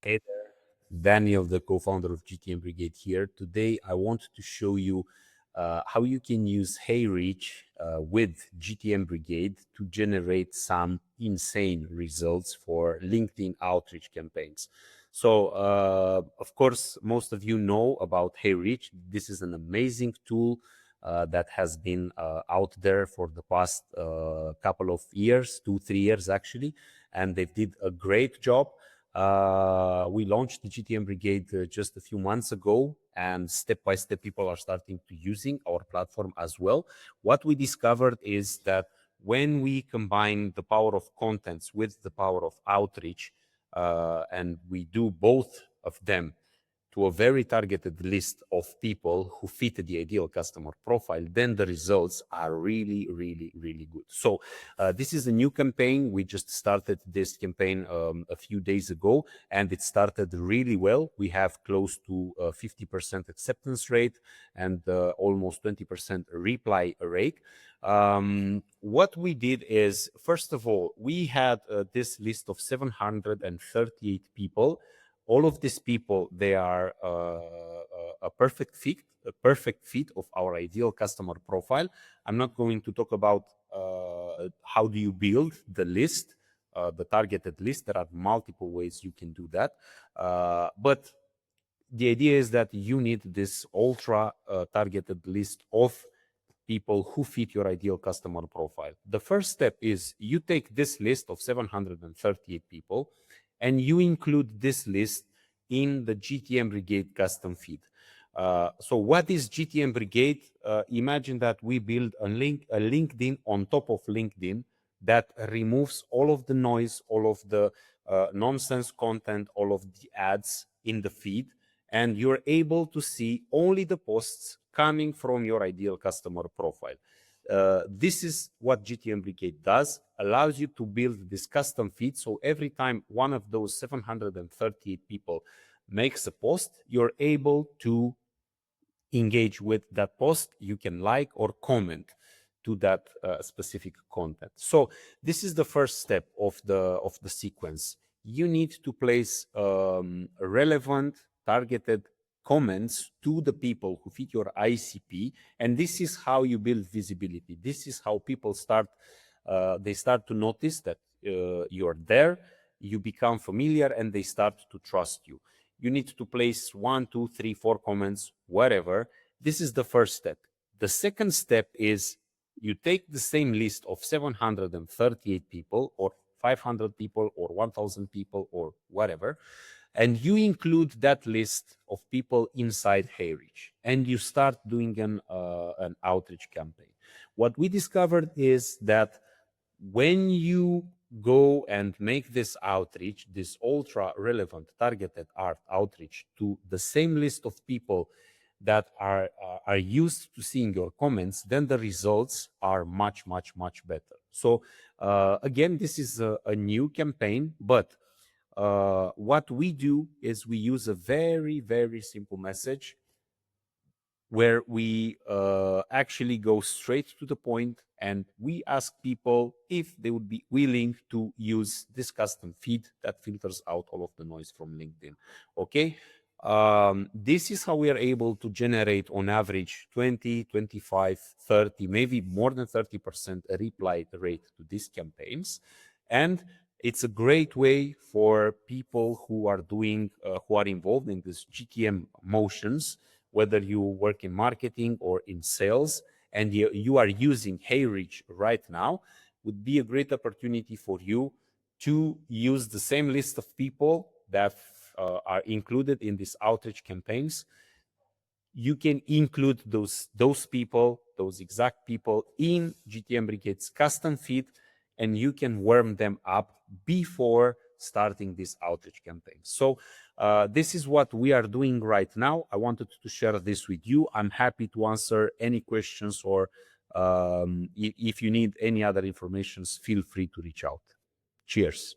Hey there, Daniel, the co-founder of GTM Brigade here. Today, I want to show you how you can use HeyReach with GTM Brigade to generate some insane results for LinkedIn outreach campaigns. So, of course, most of you know about HeyReach. This is an amazing tool that has been out there for the past couple of years, 2, 3 years actually, and they did a great job. We launched the GTM Brigade just a few months ago, and step by step, people are starting to using our platform as well. What we discovered is that when we combine the power of contents with the power of outreach, and we do both of them to a very targeted list of people who fit the ideal customer profile, then the results are really, really, really good. So this is a new campaign. We just started this campaign a few days ago, and it started really well. We have close to 50% acceptance rate and almost 20% reply rate. What we did is, first of all, we had this list of 738 people. All of these people, they are a perfect fit of our ideal customer profile. I'm not going to talk about how do you build the list, the targeted list. There are multiple ways you can do that, but the idea is that you need this ultra targeted list of people who fit your ideal customer profile. The first step is you take this list of 738 people and you include this list in the GTM Brigade custom feed. So what is GTM Brigade? Imagine that we build a LinkedIn on top of LinkedIn that removes all of the noise, all of the nonsense content, all of the ads in the feed, and you're able to see only the posts coming from your ideal customer profile. This is what GTM Brigade does, allows you to build this custom feed. So every time one of those 738 people makes a post, you're able to engage with that post. You can like or comment to that specific content. So this is the first step of the sequence. You need to place relevant, targeted comments to the people who fit your ICP, and this is how you build visibility. This is how people start to notice that you're there. You become familiar, and they start to trust you. You need to place 1, 2, 3, 4 comments, whatever. This is the first step. The second step is you take the same list of 738 people or 500 people or 1,000 people or whatever, and you include that list of people inside HeyReach, and you start doing an outreach campaign. What we discovered is that when you go and make this outreach, this ultra relevant targeted outreach to the same list of people that are used to seeing your comments, then the results are much, much, much better. So again, this is a new campaign, but what we do is we use a very, very simple message where we actually go straight to the point, and we ask people if they would be willing to use this custom feed that filters out all of the noise from LinkedIn. Okay. This is how we are able to generate on average 20, 25, 30, maybe more than 30% reply rate to these campaigns. And it's a great way for people who are doing, who are involved in this GTM motions, whether you work in marketing or in sales, and you are using HeyReach right now, would be a great opportunity for you to use the same list of people that are included in these outreach campaigns. You can include those people, those exact people, in GTM Brigade's custom feed, and you can warm them up before starting this outreach campaign. So this is what we are doing right now. I wanted to share this with you. I'm happy to answer any questions, or if you need any other information, feel free to reach out. Cheers.